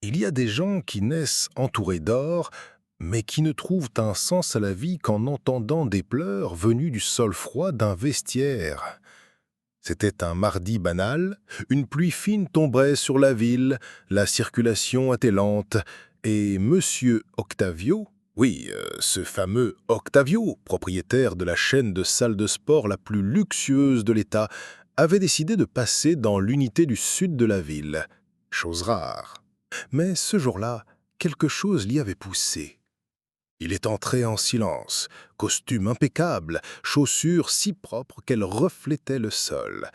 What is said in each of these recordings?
Il y a des gens qui naissent entourés d'or, mais qui ne trouvent un sens à la vie qu'en entendant des pleurs venus du sol froid d'un vestiaire. C'était un mardi banal, une pluie fine tomberait sur la ville, la circulation était lente, et Monsieur Octavio, oui, ce fameux Octavio, propriétaire de la chaîne de salles de sport la plus luxueuse de l'État, avait décidé de passer dans l'unité du sud de la ville. Chose rare. Mais ce jour-là, quelque chose l'y avait poussé. Il est entré en silence, costume impeccable, chaussures si propres qu'elles reflétaient le sol.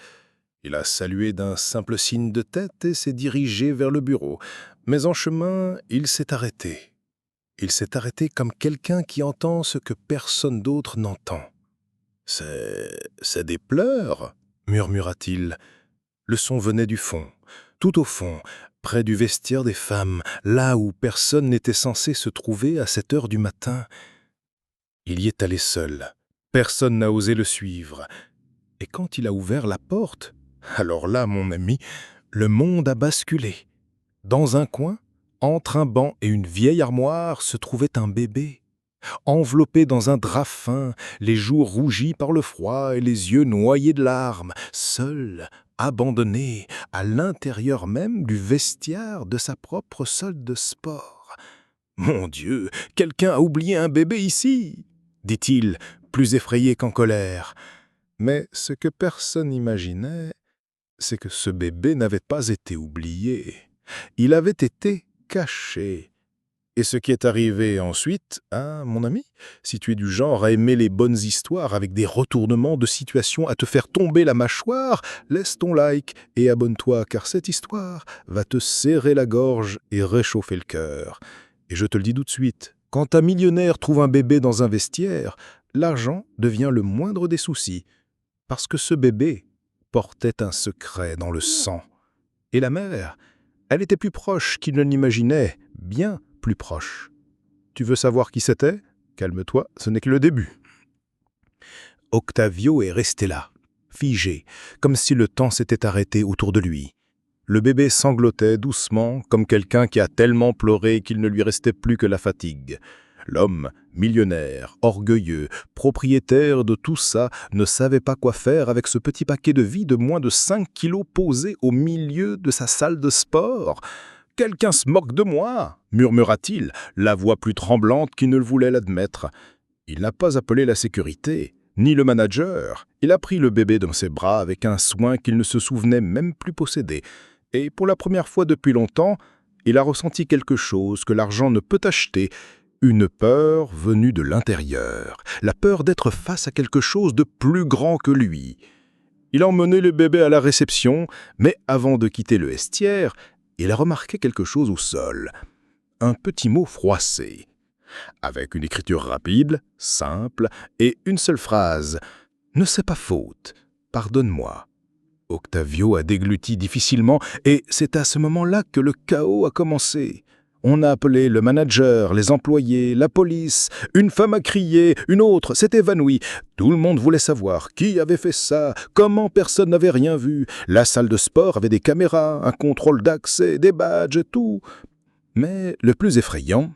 Il a salué d'un simple signe de tête et s'est dirigé vers le bureau. Mais en chemin, il s'est arrêté. Il s'est arrêté comme quelqu'un qui entend ce que personne d'autre n'entend. « C'est des pleurs » murmura-t-il. Le son venait du fond, tout au fond, près du vestiaire des femmes, là où personne n'était censé se trouver à cette heure du matin. Il y est allé seul. Personne n'a osé le suivre. Et quand il a ouvert la porte, alors là, mon ami, le monde a basculé. Dans un coin, entre un banc et une vieille armoire, se trouvait un bébé. Enveloppé dans un drap fin, les joues rougies par le froid et les yeux noyés de larmes, seul, abandonné, à l'intérieur même du vestiaire de sa propre salle de sport. « Mon Dieu, quelqu'un a oublié un bébé ici !» dit-il, plus effrayé qu'en colère. Mais ce que personne n'imaginait, c'est que ce bébé n'avait pas été oublié. Il avait été caché. Et ce qui est arrivé ensuite, hein, mon ami, si tu es du genre à aimer les bonnes histoires avec des retournements de situation à te faire tomber la mâchoire, laisse ton like et abonne-toi car cette histoire va te serrer la gorge et réchauffer le cœur. Et je te le dis tout de suite, quand un millionnaire trouve un bébé dans un vestiaire, l'argent devient le moindre des soucis, parce que ce bébé portait un secret dans le sang. Et la mère, elle était plus proche qu'il ne l'imaginait, bien plus proche. Tu veux savoir qui c'était ? Calme-toi, ce n'est que le début. Octavio est resté là, figé, comme si le temps s'était arrêté autour de lui. Le bébé sanglotait doucement, comme quelqu'un qui a tellement pleuré qu'il ne lui restait plus que la fatigue. L'homme, millionnaire, orgueilleux, propriétaire de tout ça, ne savait pas quoi faire avec ce petit paquet de vie de moins de 5 kilos posé au milieu de sa salle de sport. « Quelqu'un se moque de moi !» murmura-t-il, la voix plus tremblante qu'il ne le voulait l'admettre. Il n'a pas appelé la sécurité, ni le manager. Il a pris le bébé dans ses bras avec un soin qu'il ne se souvenait même plus posséder. Et pour la première fois depuis longtemps, il a ressenti quelque chose que l'argent ne peut acheter, une peur venue de l'intérieur, la peur d'être face à quelque chose de plus grand que lui. Il a emmené le bébé à la réception, mais avant de quitter le vestiaire, il a remarqué quelque chose au sol, un petit mot froissé, avec une écriture rapide, simple, et une seule phrase « Ne c'est pas faute, pardonne-moi ». Octavio a dégluti difficilement, et c'est à ce moment-là que le chaos a commencé. On a appelé le manager, les employés, la police, une femme a crié, une autre s'est évanouie. Tout le monde voulait savoir qui avait fait ça, comment personne n'avait rien vu. La salle de sport avait des caméras, un contrôle d'accès, des badges et tout. Mais le plus effrayant,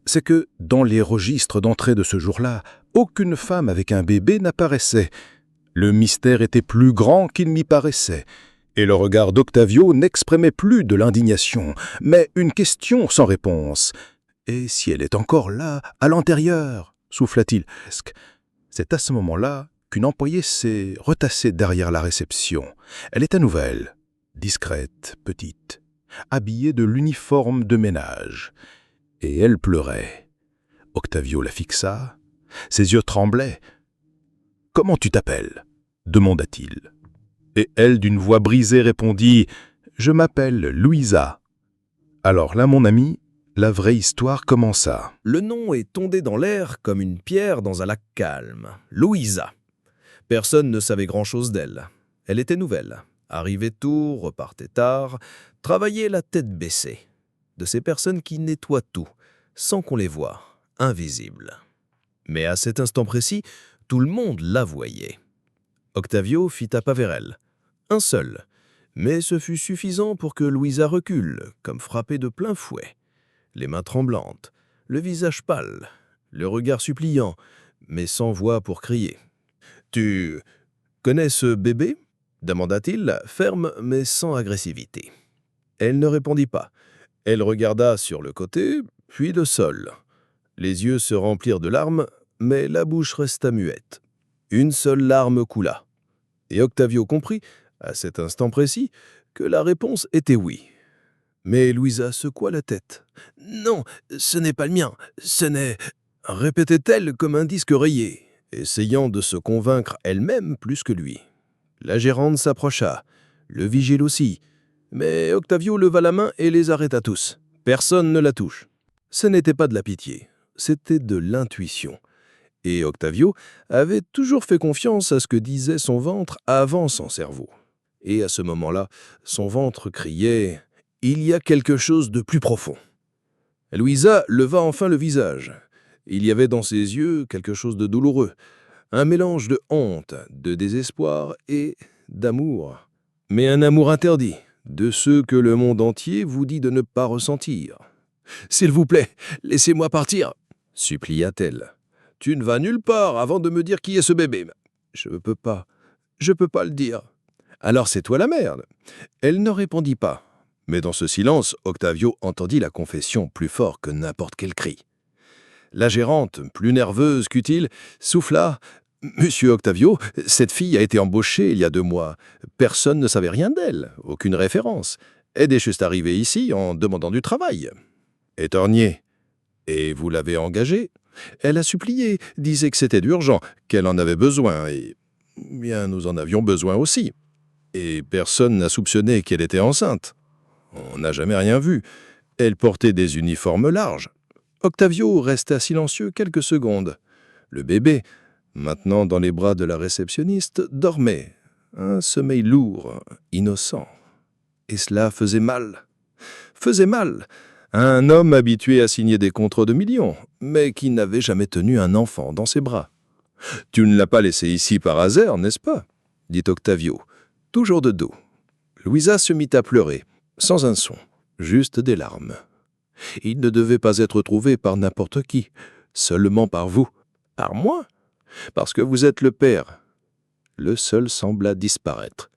c'est que dans les registres d'entrée de ce jour-là, aucune femme avec un bébé n'apparaissait. Le mystère était plus grand qu'il n'y paraissait. Et le regard d'Octavio n'exprimait plus de l'indignation, mais une question sans réponse. « Et si elle est encore là, à l'intérieur ?» souffla-t-il. C'est à ce moment-là qu'une employée s'est retassée derrière la réception. Elle était nouvelle, discrète, petite, habillée de l'uniforme de ménage. Et elle pleurait. Octavio la fixa. Ses yeux tremblaient. « Comment tu t'appelles ?» demanda-t-il. Et elle, d'une voix brisée, répondit « Je m'appelle Louisa. » Alors là, mon ami, la vraie histoire commença. Le nom est tombé dans l'air comme une pierre dans un lac calme. Louisa. Personne ne savait grand-chose d'elle. Elle était nouvelle. Arrivait tôt, repartait tard, travaillait la tête baissée. De ces personnes qui nettoient tout, sans qu'on les voie, invisibles. Mais à cet instant précis, tout le monde la voyait. Octavio fit un pas vers elle. Un seul. Mais ce fut suffisant pour que Louisa recule, comme frappée de plein fouet, les mains tremblantes, le visage pâle, le regard suppliant, mais sans voix pour crier. « Tu connais ce bébé » demanda-t-il, ferme mais sans agressivité. Elle ne répondit pas. Elle regarda sur le côté, puis le sol. Les yeux se remplirent de larmes, mais la bouche resta muette. Une seule larme coula. Et Octavio comprit, à cet instant précis, que la réponse était oui. Mais Louisa secoua la tête. « Non, ce n'est pas le mien, ce n'est... » répétait-elle comme un disque rayé, essayant de se convaincre elle-même plus que lui. La gérante s'approcha, le vigile aussi, mais Octavio leva la main et les arrêta tous. Personne ne la touche. Ce n'était pas de la pitié, c'était de l'intuition. Et Octavio avait toujours fait confiance à ce que disait son ventre avant son cerveau. Et à ce moment-là, son ventre criait « Il y a quelque chose de plus profond ». Louisa leva enfin le visage. Il y avait dans ses yeux quelque chose de douloureux, un mélange de honte, de désespoir et d'amour. Mais un amour interdit, de ceux que le monde entier vous dit de ne pas ressentir. « S'il vous plaît, laissez-moi partir » supplia-t-elle. « Tu ne vas nulle part avant de me dire qui est ce bébé. »« Je peux pas le dire. »« Alors c'est toi la merde !» Elle ne répondit pas. Mais dans ce silence, Octavio entendit la confession plus fort que n'importe quel cri. La gérante, plus nerveuse qu'utile, souffla « Monsieur Octavio, cette fille a été embauchée il y a 2 mois. Personne ne savait rien d'elle, aucune référence. Elle est juste arrivée ici en demandant du travail. » Étorgné. « Et vous l'avez engagée ? » Elle a supplié, disait que c'était urgent, qu'elle en avait besoin, et bien nous en avions besoin aussi. Et personne n'a soupçonné qu'elle était enceinte. On n'a jamais rien vu. Elle portait des uniformes larges. Octavio resta silencieux quelques secondes. Le bébé, maintenant dans les bras de la réceptionniste, dormait. Un sommeil lourd, innocent. Et cela faisait mal. Faisait mal. Un homme habitué à signer des contrats de millions, mais qui n'avait jamais tenu un enfant dans ses bras. « Tu ne l'as pas laissé ici par hasard, n'est-ce pas ?» dit Octavio, toujours de dos. Louisa se mit à pleurer, sans un son, juste des larmes. « Il ne devait pas être trouvé par n'importe qui, seulement par vous. »« Par moi ? Parce que vous êtes le père. » Le seul sembla disparaître.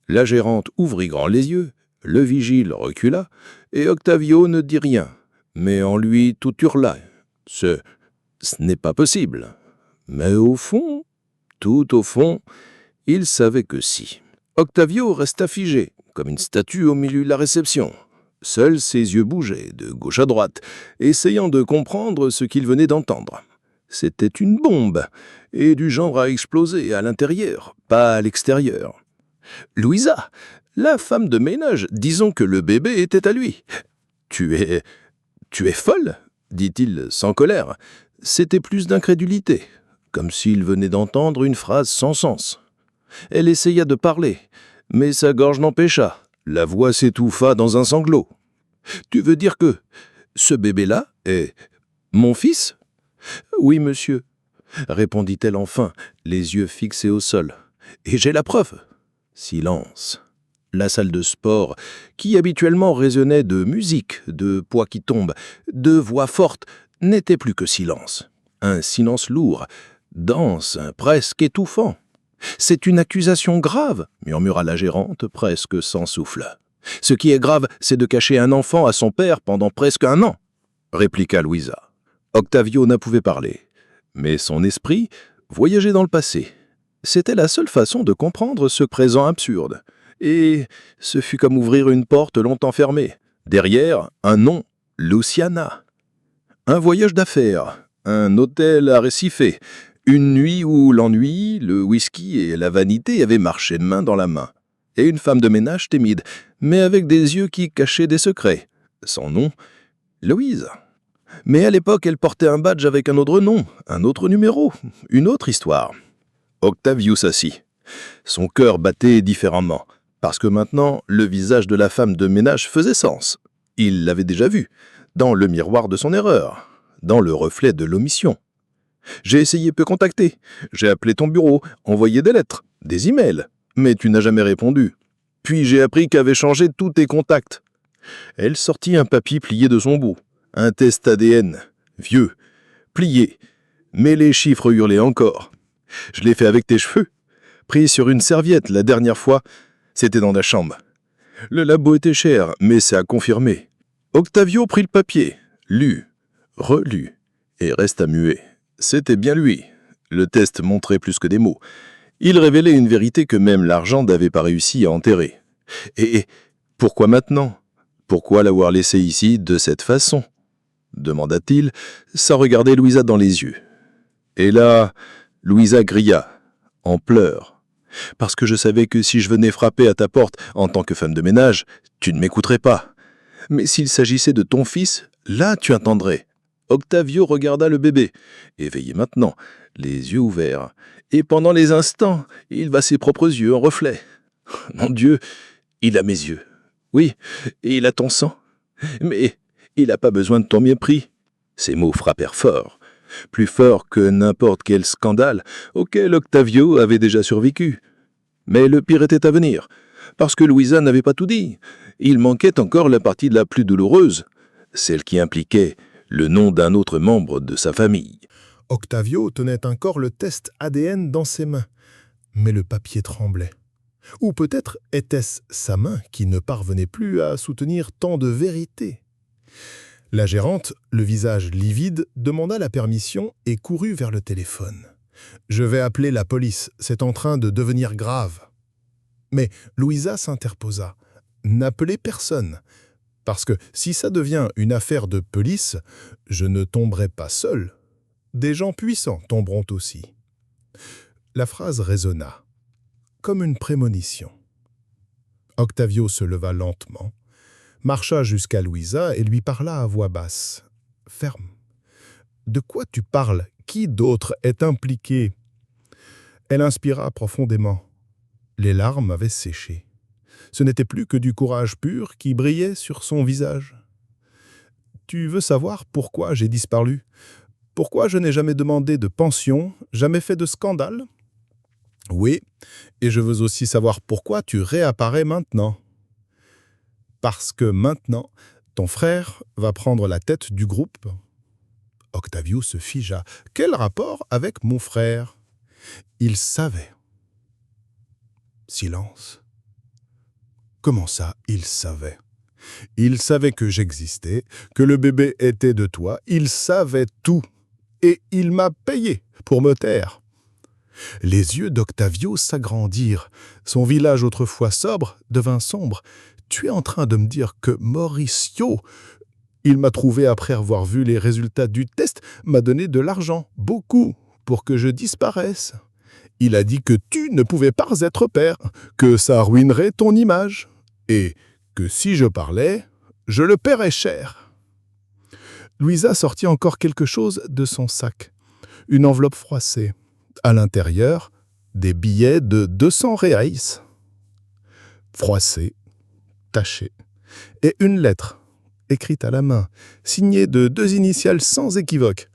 La gérante ouvrit grand les yeux, le vigile recula, et Octavio ne dit rien, mais en lui tout hurla. Ce n'est pas possible. Mais au fond, tout au fond, il savait que si. Octavio resta figé, comme une statue au milieu de la réception. Seuls ses yeux bougeaient de gauche à droite, essayant de comprendre ce qu'il venait d'entendre. C'était une bombe, et du genre à exploser à l'intérieur, pas à l'extérieur. « Louisa, la femme de ménage, disons que le bébé était à lui. »« Tu es folle ?» dit-il sans colère. C'était plus d'incrédulité, comme s'il venait d'entendre une phrase sans sens. Elle essaya de parler, mais sa gorge l'empêcha. La voix s'étouffa dans un sanglot. « Tu veux dire que ce bébé-là est mon fils ?»« Oui, monsieur, » répondit-elle enfin, les yeux fixés au sol. « Et j'ai la preuve. » Silence. La salle de sport, qui habituellement résonnait de musique, de poids qui tombent, de voix fortes, n'était plus que silence. Un silence lourd, dense, presque étouffant. « C'est une accusation grave, » murmura la gérante, presque sans souffle. « Ce qui est grave, c'est de cacher un enfant à son père pendant presque 1 an, » répliqua Louisa. Octavio n'a pouvait parler, mais son esprit voyageait dans le passé. C'était la seule façon de comprendre ce présent absurde. Et ce fut comme ouvrir une porte longtemps fermée. Derrière, un nom, Luciana. Un voyage d'affaires, un hôtel à Recife, une nuit où l'ennui, le whisky et la vanité avaient marché main dans la main. Et une femme de ménage timide, mais avec des yeux qui cachaient des secrets. Son nom, Louise. Mais à l'époque, elle portait un badge avec un autre nom, un autre numéro, une autre histoire. Octavio s'assit. Son cœur battait différemment, parce que maintenant, le visage de la femme de ménage faisait sens. Il l'avait déjà vu, dans le miroir de son erreur, dans le reflet de l'omission. « J'ai essayé peu contacter. J'ai appelé ton bureau, envoyé des lettres, des emails, mais tu n'as jamais répondu. Puis j'ai appris qu'avait changé tous tes contacts. » Elle sortit un papier plié de son bout. Un test ADN. Vieux. Plié. Mais les chiffres hurlaient encore. Je l'ai fait avec tes cheveux. Pris sur une serviette la dernière fois, c'était dans la chambre. Le labo était cher, mais ça a confirmé. Octavio prit le papier, lut, relut, et resta muet. C'était bien lui. Le test montrait plus que des mots. Il révélait une vérité que même l'argent n'avait pas réussi à enterrer. Et pourquoi maintenant ? Pourquoi l'avoir laissé ici de cette façon ? Demanda-t-il, sans regarder Louisa dans les yeux. Et là, Louisa grilla, en pleurs, parce que je savais que si je venais frapper à ta porte en tant que femme de ménage, tu ne m'écouterais pas. Mais s'il s'agissait de ton fils, là tu entendrais. Octavio regarda le bébé, éveillé maintenant, les yeux ouverts, et pendant les instants, il va ses propres yeux en reflet. Mon Dieu, il a mes yeux. Oui, et il a ton sang. Mais il n'a pas besoin de ton mépris. Ces mots frappèrent fort, plus fort que n'importe quel scandale auquel Octavio avait déjà survécu. Mais le pire était à venir, parce que Louisa n'avait pas tout dit. Il manquait encore la partie la plus douloureuse, celle qui impliquait le nom d'un autre membre de sa famille. Octavio tenait encore le test ADN dans ses mains, mais le papier tremblait. Ou peut-être était-ce sa main qui ne parvenait plus à soutenir tant de vérité. La gérante, le visage livide, demanda la permission et courut vers le téléphone. « Je vais appeler la police, c'est en train de devenir grave. » Mais Louisa s'interposa. « N'appelez personne, parce que si ça devient une affaire de police, je ne tomberai pas seul. Des gens puissants tomberont aussi. » La phrase résonna, comme une prémonition. Octavio se leva lentement, marcha jusqu'à Louisa et lui parla à voix basse. « Ferme. De quoi tu parles ? Qui d'autre est impliqué ?» Elle inspira profondément. Les larmes avaient séché. Ce n'était plus que du courage pur qui brillait sur son visage. « Tu veux savoir pourquoi j'ai disparu ? Pourquoi je n'ai jamais demandé de pension, jamais fait de scandale ? Oui, et je veux aussi savoir pourquoi tu réapparais maintenant. Parce que maintenant, ton frère va prendre la tête du groupe. » Octavio se figea. « Quel rapport avec mon frère ?» Il savait. Silence. Comment ça, il savait ? Il savait que j'existais, que le bébé était de toi, il savait tout. Et il m'a payé pour me taire. Les yeux d'Octavio s'agrandirent. Son visage autrefois sobre devint sombre. « Tu es en train de me dire que Mauricio, il m'a trouvé après avoir vu les résultats du test, m'a donné de l'argent, beaucoup, pour que je disparaisse. Il a dit que tu ne pouvais pas être père, que ça ruinerait ton image, et que si je parlais, je le paierais cher. » Louisa sortit encore quelque chose de son sac, une enveloppe froissée. À l'intérieur, des billets de 200 reais, froissés, tachés, et une lettre, écrite à la main, signée de 2 initiales sans équivoque,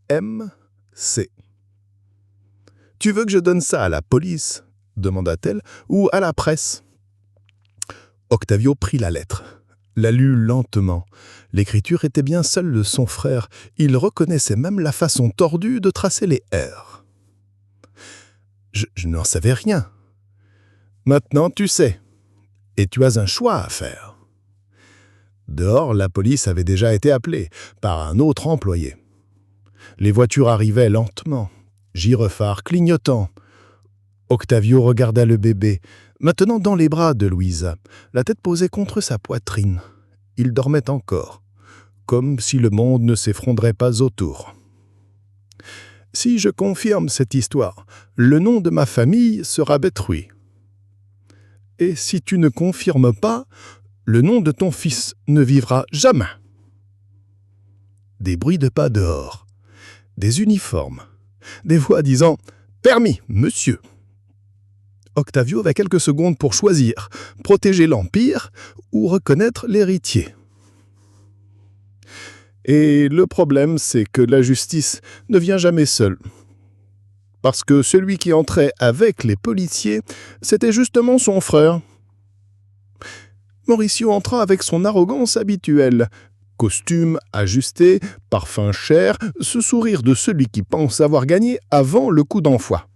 M.C. « Tu veux que je donne ça à la police ?» demanda-t-elle, « ou à la presse ?» Octavio prit la lettre, la lut lentement. L'écriture était bien celle de son frère. Il reconnaissait même la façon tordue de tracer les R. « Je n'en savais rien. Maintenant, tu sais. Et tu as un choix à faire. » Dehors, la police avait déjà été appelée par un autre employé. Les voitures arrivaient lentement, gyrophares clignotant. Octavio regarda le bébé, maintenant dans les bras de Louisa, la tête posée contre sa poitrine. Il dormait encore, comme si le monde ne s'effondrait pas autour. « Si je confirme cette histoire, le nom de ma famille sera détruit. Et si tu ne confirmes pas, le nom de ton fils ne vivra jamais. » Des bruits de pas dehors, des uniformes, des voix disant « Permis, monsieur !» Octavio avait quelques secondes pour choisir, protéger l'Empire ou reconnaître l'héritier. Et le problème, c'est que la justice ne vient jamais seule. Parce que celui qui entrait avec les policiers, c'était justement son frère. Mauricio entra avec son arrogance habituelle. Costume ajusté, parfum cher, ce sourire de celui qui pense avoir gagné avant le coup d'envoi.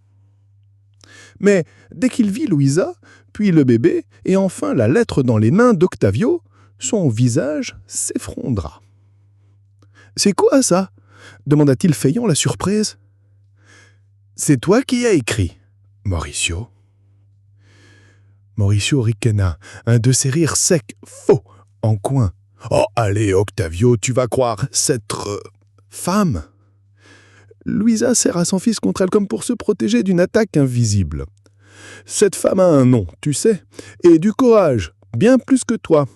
Mais dès qu'il vit Louisa, puis le bébé, et enfin la lettre dans les mains d'Octavio, son visage s'effondra. « C'est quoi ça ?» demanda-t-il feignant la surprise. « C'est toi qui as écrit, Mauricio. » Mauricio ricana, un de ses rires secs, faux, en coin. « Oh, allez, Octavio, tu vas croire, cette femme !» Louisa serra son fils contre elle comme pour se protéger d'une attaque invisible. « Cette femme a un nom, tu sais, et du courage, bien plus que toi. »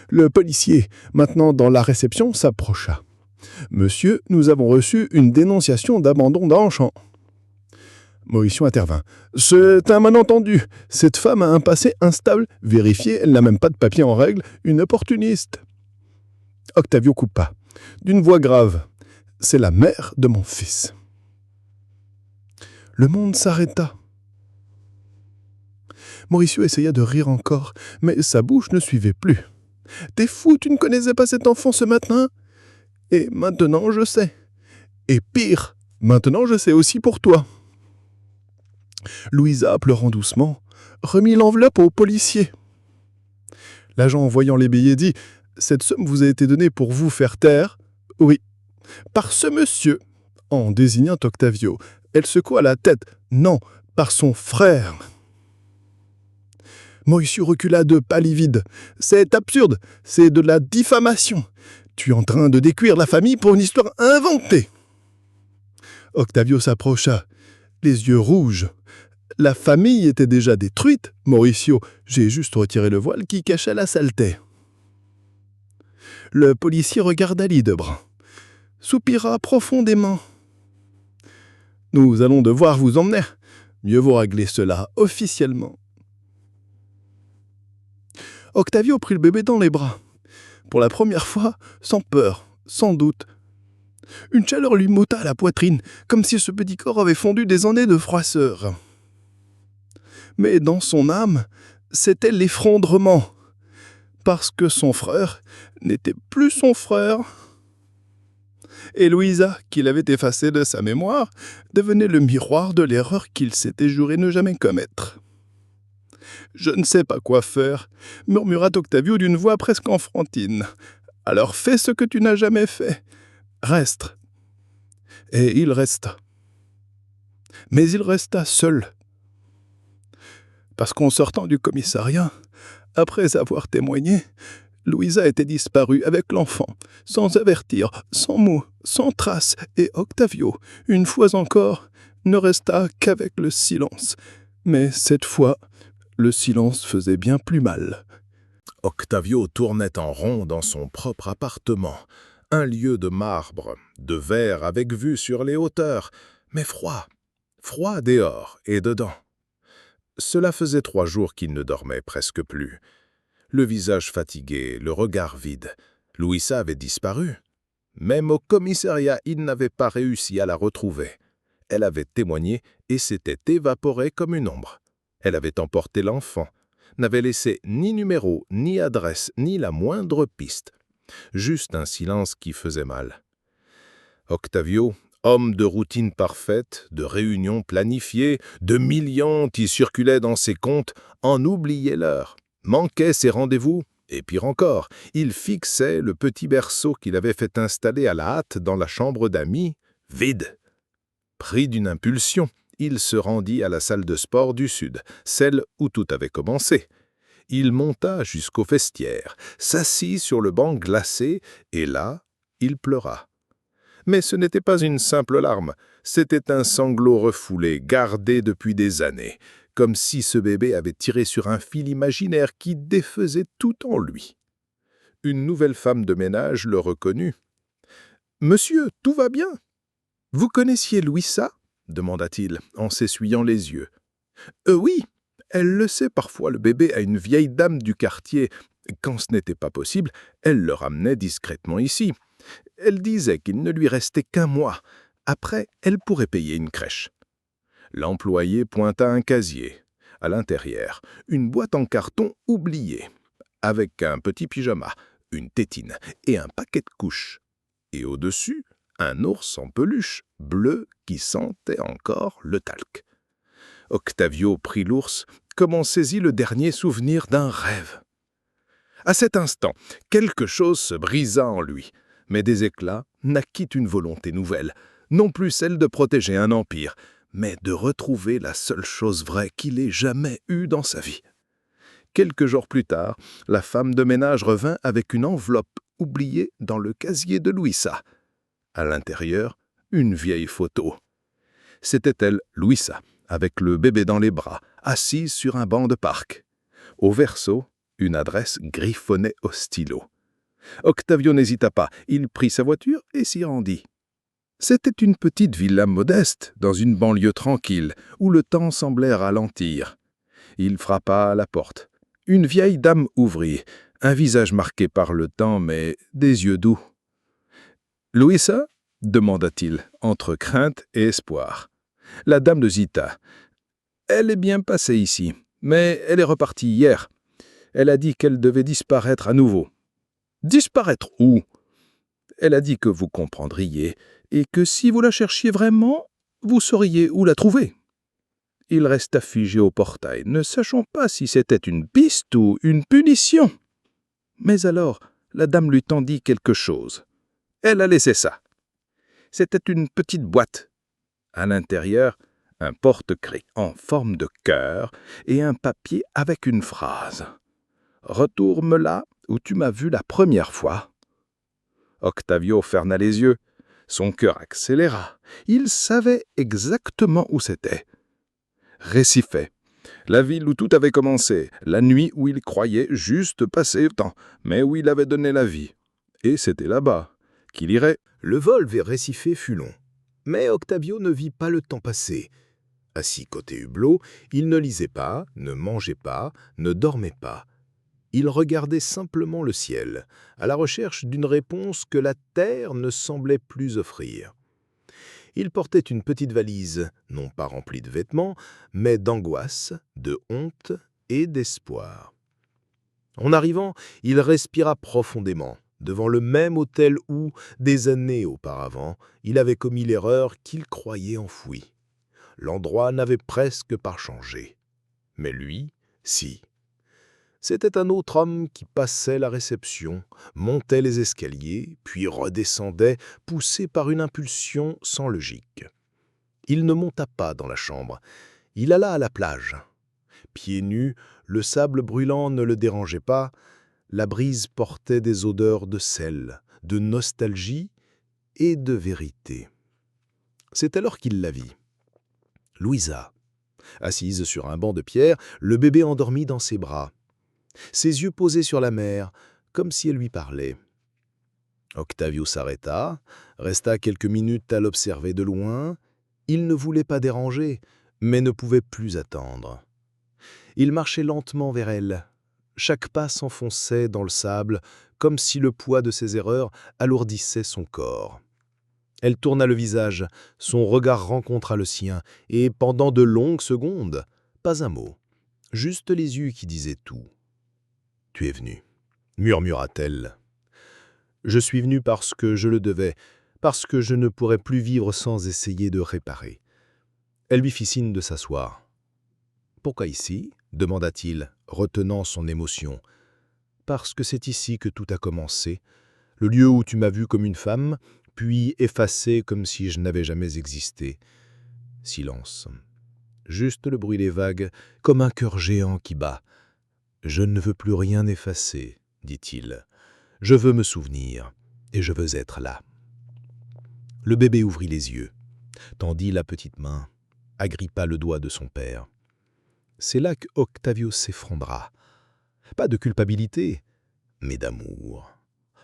Le policier, maintenant dans la réception, s'approcha. « Monsieur, nous avons reçu une dénonciation d'abandon d'enfant. » Mauricio intervint. « C'est un malentendu. Cette femme a un passé instable. Vérifiez, elle n'a même pas de papier en règle. Une opportuniste. » Octavio coupa. D'une voix grave. « C'est la mère de mon fils. » Le monde s'arrêta. Mauricio essaya de rire encore, mais sa bouche ne suivait plus. « T'es fou, tu ne connaissais pas cet enfant ce matin ? Et maintenant, je sais. Et pire, maintenant, je sais aussi pour toi. » Louisa, pleurant doucement, remit l'enveloppe au policier. L'agent, en voyant les billets, dit « Cette somme vous a été donnée pour vous faire taire ? » ?»« Oui. »« Par ce monsieur. » En désignant Octavio. Elle secoua la tête. « Non, par son frère. » Mauricio recula de pas livide. « C'est absurde, c'est de la diffamation. Tu es en train de décuire la famille pour une histoire inventée. » Octavio s'approcha, les yeux rouges. La famille était déjà détruite, Mauricio. J'ai juste retiré le voile qui cachait la saleté. Le policier regarda Lidebrun, soupira profondément. « Nous allons devoir vous emmener. Mieux vaut régler cela officiellement. » Octavio prit le bébé dans les bras. Pour la première fois, sans peur, sans doute. Une chaleur lui m'ôta à la poitrine, comme si ce petit corps avait fondu des années de froisseur. Mais dans son âme, c'était l'effondrement, parce que son frère n'était plus son frère. Et Louisa, qu'il avait effacée de sa mémoire, devenait le miroir de l'erreur qu'il s'était juré ne jamais commettre. « Je ne sais pas quoi faire, » murmura Octavio d'une voix presque enfantine. « Alors fais ce que tu n'as jamais fait. Reste. » Et il resta. Mais il resta seul. Parce qu'en sortant du commissariat, après avoir témoigné, Louisa était disparue avec l'enfant, sans avertir, sans mot, sans trace, et Octavio, une fois encore, ne resta qu'avec le silence. Mais cette fois, le silence faisait bien plus mal. Octavio tournait en rond dans son propre appartement, un lieu de marbre, de verre avec vue sur les hauteurs, mais froid dehors et dedans. Cela faisait 3 jours qu'il ne dormait presque plus. Le visage fatigué, le regard vide. Louisa avait disparu. Même au commissariat, il n'avait pas réussi à la retrouver. Elle avait témoigné et s'était évaporée comme une ombre. Elle avait emporté l'enfant, n'avait laissé ni numéro, ni adresse, ni la moindre piste. Juste un silence qui faisait mal. Octavio, homme de routine parfaite, de réunions planifiées, de millions qui circulaient dans ses comptes, en oubliait l'heure, manquait ses rendez-vous, et pire encore, il fixait le petit berceau qu'il avait fait installer à la hâte dans la chambre d'amis, vide. Pris d'une impulsion, il se rendit à la salle de sport du Sud, celle où tout avait commencé. Il monta jusqu'au vestiaire, s'assit sur le banc glacé, et là, il pleura. Mais ce n'était pas une simple larme, c'était un sanglot refoulé, gardé depuis des années, comme si ce bébé avait tiré sur un fil imaginaire qui défaisait tout en lui. Une nouvelle femme de ménage le reconnut. « Monsieur, tout va bien. Vous connaissiez Louisa ?» demanda-t-il, en s'essuyant les yeux. « Oui, elle le sait, parfois le bébé a une vieille dame du quartier. Quand ce n'était pas possible, elle le ramenait discrètement ici. Elle disait qu'il ne lui restait qu'1 mois. Après, elle pourrait payer une crèche. » L'employé pointa un casier. À l'intérieur, une boîte en carton oubliée, avec un petit pyjama, une tétine et un paquet de couches. Et au-dessus, un ours en peluche bleu qui sentait encore le talc. Octavio prit l'ours comme on saisit le dernier souvenir d'un rêve. À cet instant, quelque chose se brisa en lui, mais des éclats naquit une volonté nouvelle, non plus celle de protéger un empire, mais de retrouver la seule chose vraie qu'il ait jamais eue dans sa vie. Quelques jours plus tard, la femme de ménage revint avec une enveloppe oubliée dans le casier de Louisa. À l'intérieur, une vieille photo. C'était elle, Louisa, avec le bébé dans les bras, assise sur un banc de parc. Au verso, une adresse griffonnée au stylo. Octavio n'hésita pas, il prit sa voiture et s'y rendit. C'était une petite villa modeste, dans une banlieue tranquille, où le temps semblait ralentir. Il frappa à la porte. Une vieille dame ouvrit, un visage marqué par le temps, mais des yeux doux. « Louisa ?» demanda-t-il, entre crainte et espoir. La dame de Zita. « Elle est bien passée ici, mais elle est repartie hier. Elle a dit qu'elle devait disparaître à nouveau. »« Disparaître où ?» ?»« Elle a dit que vous comprendriez, et que si vous la cherchiez vraiment, vous sauriez où la trouver. » Il resta figé au portail, ne sachant pas si c'était une piste ou une punition. Mais alors, la dame lui tendit quelque chose. Elle a laissé ça. C'était une petite boîte. À l'intérieur, un porte-clés en forme de cœur et un papier avec une phrase. « Retourne là où tu m'as vu la première fois. » Octavio ferma les yeux. Son cœur accéléra. Il savait exactement où c'était. Recife, la ville où tout avait commencé, la nuit où il croyait juste passer le temps, mais où il avait donné la vie. Et c'était là-bas qu'il irait. Le vol vers Recife fut long, mais Octavio ne vit pas le temps passer. Assis côté hublot, il ne lisait pas, ne mangeait pas, ne dormait pas. Il regardait simplement le ciel, à la recherche d'une réponse que la terre ne semblait plus offrir. Il portait une petite valise, non pas remplie de vêtements, mais d'angoisse, de honte et d'espoir. En arrivant, il respira profondément, devant le même hôtel où, des années auparavant, il avait commis l'erreur qu'il croyait enfouie. L'endroit n'avait presque pas changé. Mais lui, si. C'était un autre homme qui passait la réception, montait les escaliers, puis redescendait, poussé par une impulsion sans logique. Il ne monta pas dans la chambre, il alla à la plage. Pieds nus, le sable brûlant ne le dérangeait pas, la brise portait des odeurs de sel, de nostalgie et de vérité. C'est alors qu'il la vit. Louisa, assise sur un banc de pierre, le bébé endormi dans ses bras. Ses yeux posés sur la mer, comme si elle lui parlait. Octavio s'arrêta, resta quelques minutes à l'observer de loin. Il ne voulait pas déranger, mais ne pouvait plus attendre. Il marchait lentement vers elle. Chaque pas s'enfonçait dans le sable, comme si le poids de ses erreurs alourdissait son corps. Elle tourna le visage, son regard rencontra le sien, et pendant de longues secondes, pas un mot, juste les yeux qui disaient tout. « Tu es venu, » murmura-t-elle. « Je suis venu parce que je le devais, parce que je ne pourrais plus vivre sans essayer de réparer. » Elle lui fit signe de s'asseoir. « Pourquoi ici ?» demanda-t-il, retenant son émotion. « Parce que c'est ici que tout a commencé, le lieu où tu m'as vu comme une femme, puis effacé comme si je n'avais jamais existé. » Silence. Juste le bruit des vagues, comme un cœur géant qui bat. « Je ne veux plus rien effacer, » dit-il. « Je veux me souvenir, et je veux être là. » Le bébé ouvrit les yeux, tendit la petite main, agrippa le doigt de son père. C'est là qu'Octavio s'effondra. Pas de culpabilité, mais d'amour.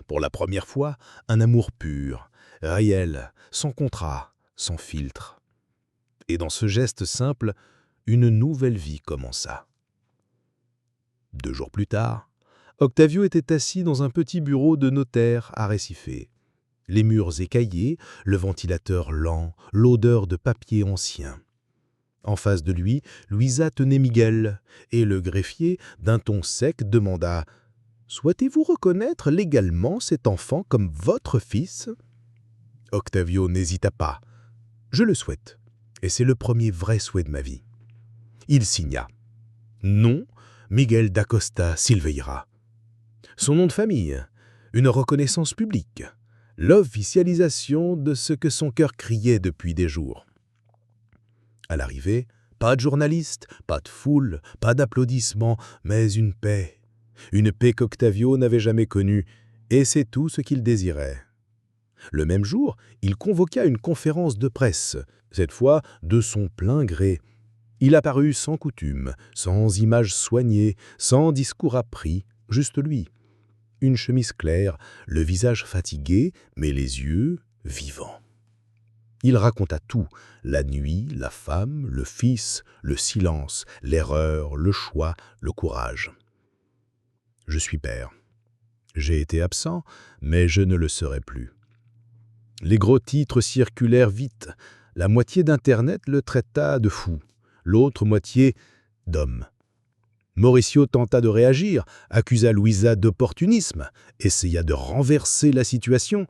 Pour la première fois, un amour pur, réel, sans contrat, sans filtre. Et dans ce geste simple, une nouvelle vie commença. 2 jours plus tard, Octavio était assis dans un petit bureau de notaire à Recife. Les murs écaillés, le ventilateur lent, l'odeur de papier ancien. En face de lui, Louisa tenait Miguel, et le greffier, d'un ton sec, demanda « Souhaitez-vous reconnaître légalement cet enfant comme votre fils ?» Octavio n'hésita pas. « Je le souhaite, et c'est le premier vrai souhait de ma vie. » Il signa. « Non, Miguel d'Acosta Silveira. » Son nom de famille, une reconnaissance publique, l'officialisation de ce que son cœur criait depuis des jours. À l'arrivée, pas de journalistes, pas de foule, pas d'applaudissements, mais une paix qu'Octavio n'avait jamais connue, et c'est tout ce qu'il désirait. Le même jour, il convoqua une conférence de presse, cette fois de son plein gré. Il apparut sans coutume, sans images soignées, sans discours appris, juste lui. Une chemise claire, le visage fatigué, mais les yeux vivants. Il raconta tout, la nuit, la femme, le fils, le silence, l'erreur, le choix, le courage. « Je suis père. J'ai été absent, mais je ne le serai plus. » Les gros titres circulèrent vite. La moitié d'Internet le traita de fou, l'autre moitié d'homme. Mauricio tenta de réagir, accusa Louisa d'opportunisme, essaya de renverser la situation.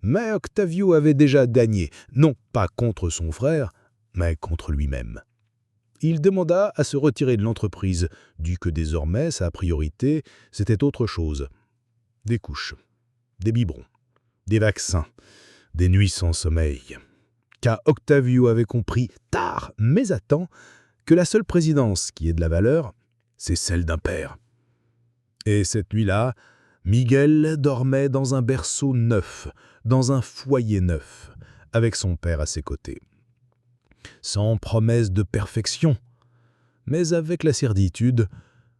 Mais Octavio avait déjà gagné, non pas contre son frère, mais contre lui-même. Il demanda à se retirer de l'entreprise, dit que désormais sa priorité, c'était autre chose. Des couches, des biberons, des vaccins, des nuits sans sommeil. Car Octavio avait compris, tard mais à temps, que la seule présidence qui ait de la valeur, c'est celle d'un père. Et cette nuit-là, Miguel dormait dans un berceau neuf, dans un foyer neuf, avec son père à ses côtés. Sans promesse de perfection, mais avec la certitude,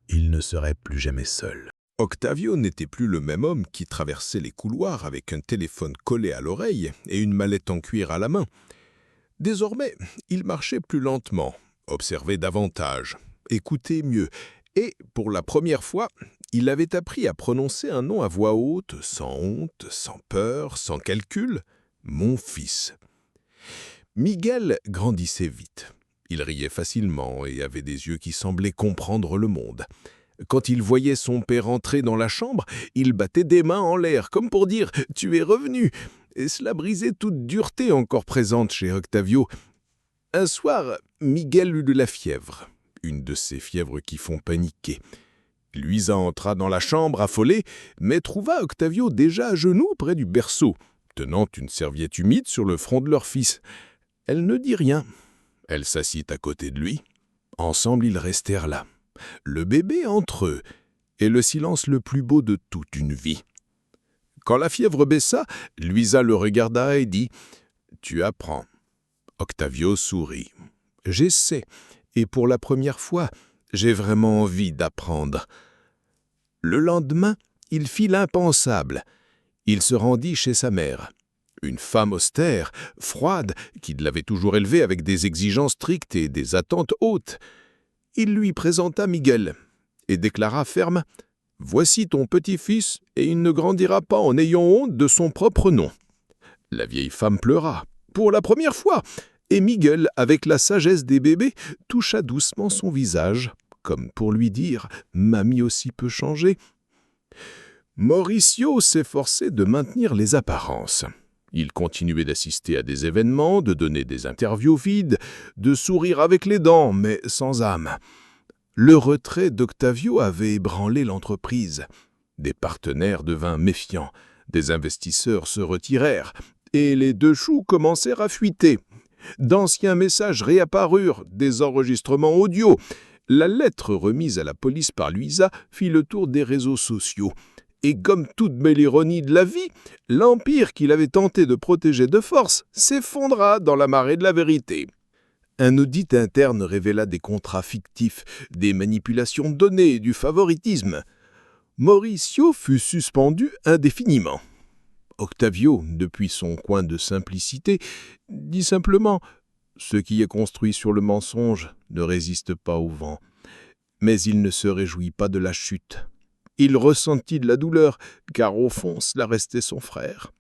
il ne serait plus jamais seul. Octavio n'était plus le même homme qui traversait les couloirs avec un téléphone collé à l'oreille et une mallette en cuir à la main. Désormais, il marchait plus lentement, observait davantage, écoutait mieux, et, pour la première fois, il avait appris à prononcer un nom à voix haute, sans honte, sans peur, sans calcul, « mon fils ». Miguel grandissait vite. Il riait facilement et avait des yeux qui semblaient comprendre le monde. Quand il voyait son père entrer dans la chambre, il battait des mains en l'air, comme pour dire « tu es revenu ». Et cela brisait toute dureté encore présente chez Octavio. Un soir, Miguel eut de la fièvre, une de ces fièvres qui font paniquer. Louisa entra dans la chambre affolée, mais trouva Octavio déjà à genoux près du berceau, tenant une serviette humide sur le front de leur fils. Elle ne dit rien. Elle s'assit à côté de lui. Ensemble, ils restèrent là, le bébé entre eux, et le silence le plus beau de toute une vie. Quand la fièvre baissa, Louisa le regarda et dit « Tu apprends ». Octavio sourit. « J'essaie, et pour la première fois, j'ai vraiment envie d'apprendre. » Le lendemain, il fit l'impensable. Il se rendit chez sa mère. Une femme austère, froide, qui l'avait toujours élevé avec des exigences strictes et des attentes hautes. Il lui présenta Miguel et déclara ferme « Voici ton petit-fils et il ne grandira pas en ayant honte de son propre nom. » La vieille femme pleura, pour la première fois, et Miguel, avec la sagesse des bébés, toucha doucement son visage, comme pour lui dire « Mamie aussi peut changer ». Mauricio s'efforçait de maintenir les apparences. Il continuait d'assister à des événements, de donner des interviews vides, de sourire avec les dents, mais sans âme. Le retrait d'Octavio avait ébranlé l'entreprise. Des partenaires devinrent méfiants, des investisseurs se retirèrent, et les deux choux commencèrent à fuiter. D'anciens messages réapparurent, des enregistrements audio. La lettre remise à la police par Louisa fit le tour des réseaux sociaux. Et comme toute belle ironie de la vie, l'empire qu'il avait tenté de protéger de force s'effondra dans la marée de la vérité. Un audit interne révéla des contrats fictifs, des manipulations de données, du favoritisme. Mauricio fut suspendu indéfiniment. Octavio, depuis son coin de simplicité, dit simplement « Ce qui est construit sur le mensonge ne résiste pas au vent ». Mais il ne se réjouit pas de la chute. Il ressentit de la douleur, car au fond, cela restait son frère.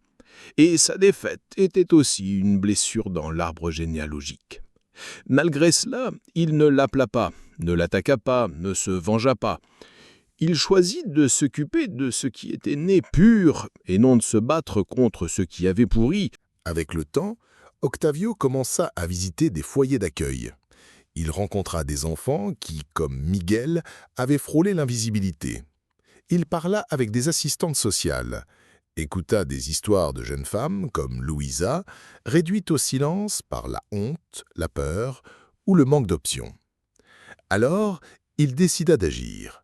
Et sa défaite était aussi une blessure dans l'arbre généalogique. Malgré cela, il ne l'appela pas, ne l'attaqua pas, ne se vengea pas. Il choisit de s'occuper de ce qui était né pur et non de se battre contre ce qui avait pourri. Avec le temps, Octavio commença à visiter des foyers d'accueil. Il rencontra des enfants qui, comme Miguel, avaient frôlé l'invisibilité. Il parla avec des assistantes sociales, écouta des histoires de jeunes femmes comme Louisa, réduites au silence par la honte, la peur ou le manque d'options. Alors, il décida d'agir.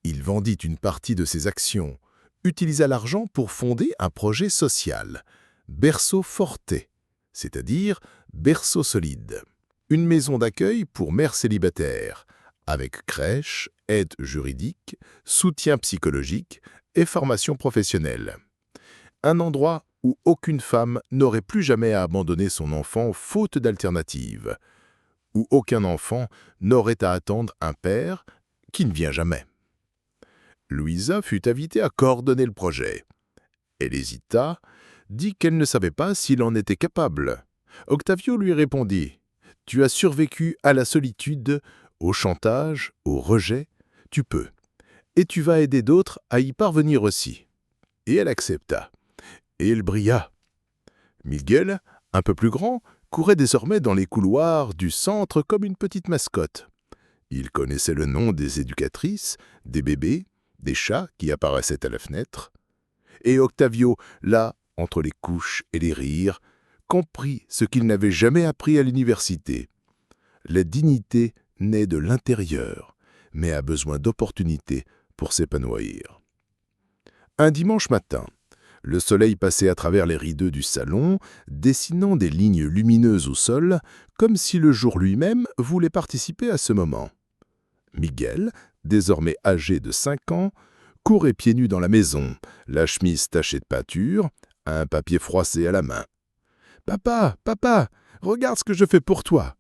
Il vendit une partie de ses actions, utilisa l'argent pour fonder un projet social, Berceau Forte, c'est-à-dire berceau solide. Une maison d'accueil pour mères célibataires, avec crèche, aide juridique, soutien psychologique et formation professionnelle. Un endroit où aucune femme n'aurait plus jamais à abandonner son enfant faute d'alternative, où aucun enfant n'aurait à attendre un père qui ne vient jamais. Louisa fut invitée à coordonner le projet. Elle hésita, dit qu'elle ne savait pas s'il en était capable. Octavio lui répondit « Tu as survécu à la solitude, au chantage, au rejet, tu peux. Et tu vas aider d'autres à y parvenir aussi. » Et elle accepta. Et elle brilla. Miguel, un peu plus grand, courait désormais dans les couloirs du centre comme une petite mascotte. Il connaissait le nom des éducatrices, des bébés, des chats qui apparaissaient à la fenêtre. Et Octavio, là, entre les couches et les rires, comprit ce qu'il n'avait jamais appris à l'université. La dignité naît de l'intérieur, mais a besoin d'opportunités pour s'épanouir. Un dimanche matin, le soleil passait à travers les rideaux du salon, dessinant des lignes lumineuses au sol, comme si le jour lui-même voulait participer à ce moment. Miguel, désormais âgé de 5 ans, courait pieds nus dans la maison, la chemise tachée de peinture, un papier froissé à la main. « Papa, papa, regarde ce que je fais pour toi !»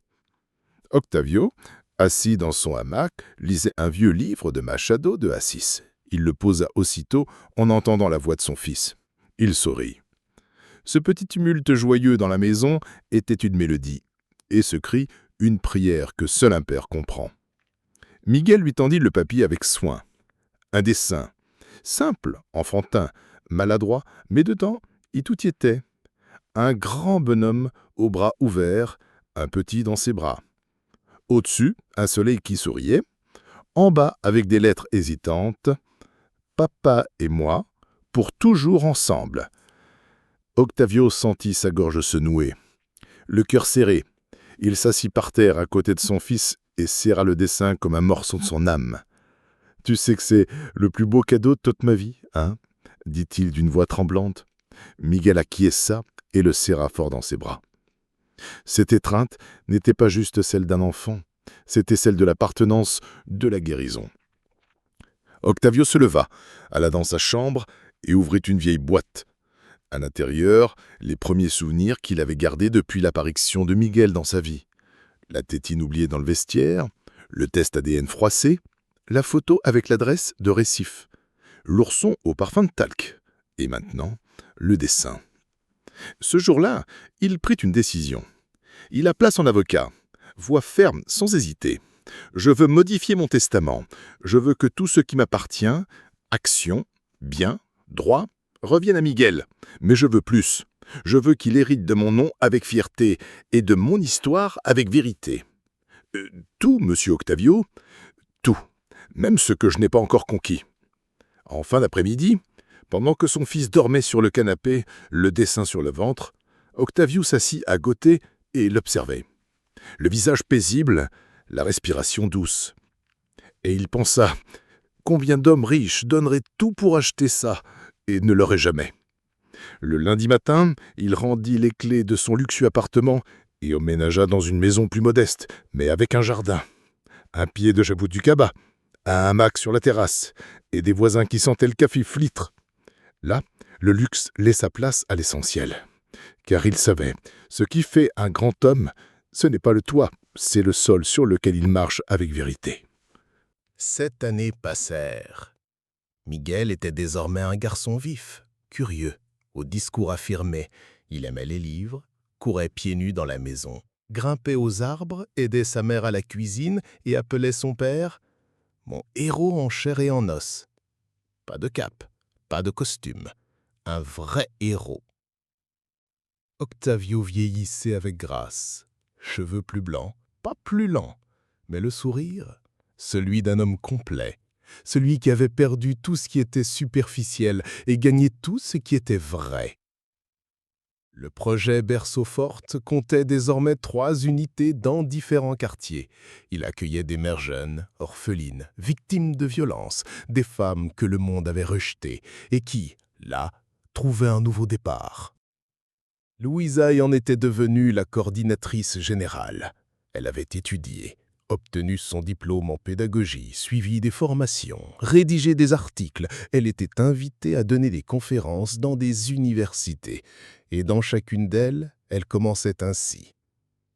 Octavio, assis dans son hamac, lisait un vieux livre de Machado de Assis. Il le posa aussitôt en entendant la voix de son fils. Il sourit. Ce petit tumulte joyeux dans la maison était une mélodie, et ce cri, une prière que seul un père comprend. Miguel lui tendit le papier avec soin. Un dessin, simple, enfantin, maladroit, mais dedans, tout y était. Un grand bonhomme aux bras ouverts, un petit dans ses bras. Au-dessus, un soleil qui souriait. En bas, avec des lettres hésitantes, « Papa et moi, pour toujours ensemble ». Octavio sentit sa gorge se nouer. Le cœur serré, il s'assit par terre à côté de son fils et serra le dessin comme un morceau de son âme. « Tu sais que c'est le plus beau cadeau de toute ma vie, hein ?» dit-il d'une voix tremblante. Miguel acquiesça et le serra fort dans ses bras. Cette étreinte n'était pas juste celle d'un enfant, c'était celle de l'appartenance, de la guérison. Octavio se leva, alla dans sa chambre et ouvrit une vieille boîte. À l'intérieur, les premiers souvenirs qu'il avait gardés depuis l'apparition de Miguel dans sa vie. La tétine oubliée dans le vestiaire, le test ADN froissé, la photo avec l'adresse de Récif, l'ourson au parfum de talc, et maintenant, le dessin. Ce jour-là, il prit une décision. Il appela son avocat. Voix ferme, sans hésiter. « Je veux modifier mon testament. Je veux que tout ce qui m'appartient, actions, biens, droits, revienne à Miguel. Mais je veux plus. Je veux qu'il hérite de mon nom avec fierté et de mon histoire avec vérité. Tout, monsieur Octavio, tout, même ce que je n'ai pas encore conquis. » En fin d'après-midi, pendant que son fils dormait sur le canapé, le dessin sur le ventre, Octavio s'assit à côté et l'observait. Le visage paisible, la respiration douce. Et il pensa, combien d'hommes riches donneraient tout pour acheter ça et ne l'auraient jamais. Le lundi matin, il rendit les clés de son luxueux appartement et emménagea dans une maison plus modeste, mais avec un jardin. Un pied de Jaboticaba, un hamac sur la terrasse et des voisins qui sentaient le café flitre. Là, le luxe laissa place à l'essentiel. Car il savait, ce qui fait un grand homme, ce n'est pas le toit, c'est le sol sur lequel il marche avec vérité. 7 années passèrent. Miguel était désormais un garçon vif, curieux, au discours affirmé. Il aimait les livres, courait pieds nus dans la maison, grimpait aux arbres, aidait sa mère à la cuisine et appelait son père « mon héros en chair et en os ». Pas de cape, pas de costume, un vrai héros. Octavio vieillissait avec grâce, cheveux plus blancs, pas plus lents, mais le sourire, celui d'un homme complet, celui qui avait perdu tout ce qui était superficiel et gagné tout ce qui était vrai. Le projet Berceau Forte comptait désormais 3 unités dans différents quartiers. Il accueillait des mères jeunes, orphelines, victimes de violences, des femmes que le monde avait rejetées et qui, là, trouvaient un nouveau départ. Louisa y en était devenue la coordinatrice générale. Elle avait étudié, obtenu son diplôme en pédagogie, suivi des formations, rédigé des articles. Elle était invitée à donner des conférences dans des universités. Et dans chacune d'elles, elle commençait ainsi.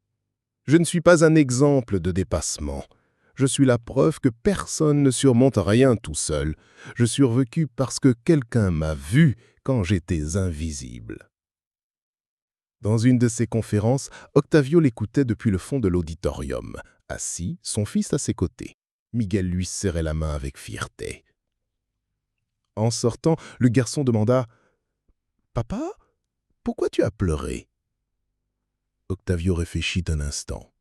« Je ne suis pas un exemple de dépassement. Je suis la preuve que personne ne surmonte rien tout seul. Je suis survécu parce que quelqu'un m'a vu quand j'étais invisible. » Dans une de ses conférences, Octavio l'écoutait depuis le fond de l'auditorium, assis, son fils à ses côtés. Miguel lui serrait la main avec fierté. En sortant, le garçon demanda « Papa, pourquoi tu as pleuré ?» Octavio réfléchit un instant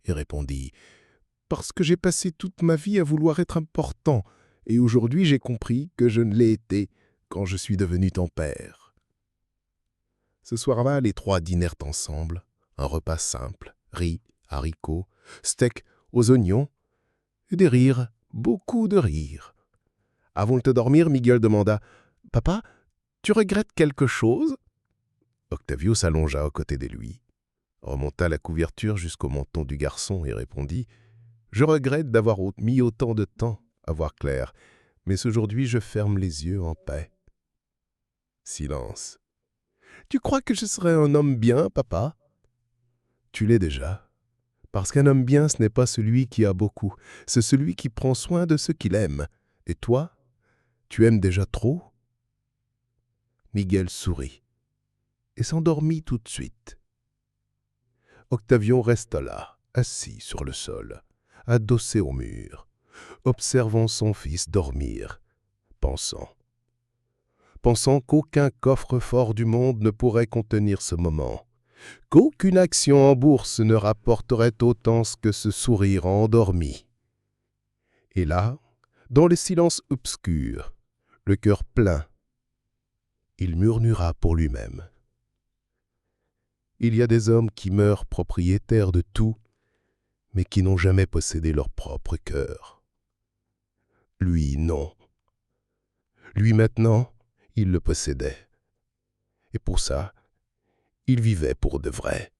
et répondit « Parce que j'ai passé toute ma vie à vouloir être important, et aujourd'hui j'ai compris que je ne l'ai été quand je suis devenu ton père. » Ce soir-là, les 3 dînèrent ensemble, un repas simple, riz, haricots, steak aux oignons, et des rires, beaucoup de rires. Avant de te dormir, Miguel demanda « Papa, tu regrettes quelque chose ?» Octavio s'allongea à côté de lui, remonta la couverture jusqu'au menton du garçon et répondit « Je regrette d'avoir mis autant de temps à voir clair, mais aujourd'hui je ferme les yeux en paix. » Silence. « Tu crois que je serai un homme bien, papa ?»« Tu l'es déjà. Parce qu'un homme bien, ce n'est pas celui qui a beaucoup, c'est celui qui prend soin de ceux qu'il aime. Et toi, tu aimes déjà trop ?» Miguel sourit et s'endormit tout de suite. Octavio resta là, assis sur le sol, adossé au mur, observant son fils dormir, pensant qu'aucun coffre-fort du monde ne pourrait contenir ce moment, qu'aucune action en bourse ne rapporterait autant que ce sourire endormi. Et là, dans le silence obscur, le cœur plein, il murmura pour lui-même. Il y a des hommes qui meurent propriétaires de tout, mais qui n'ont jamais possédé leur propre cœur. Lui, non. Lui, maintenant, il le possédait. Et pour ça, il vivait pour de vrai.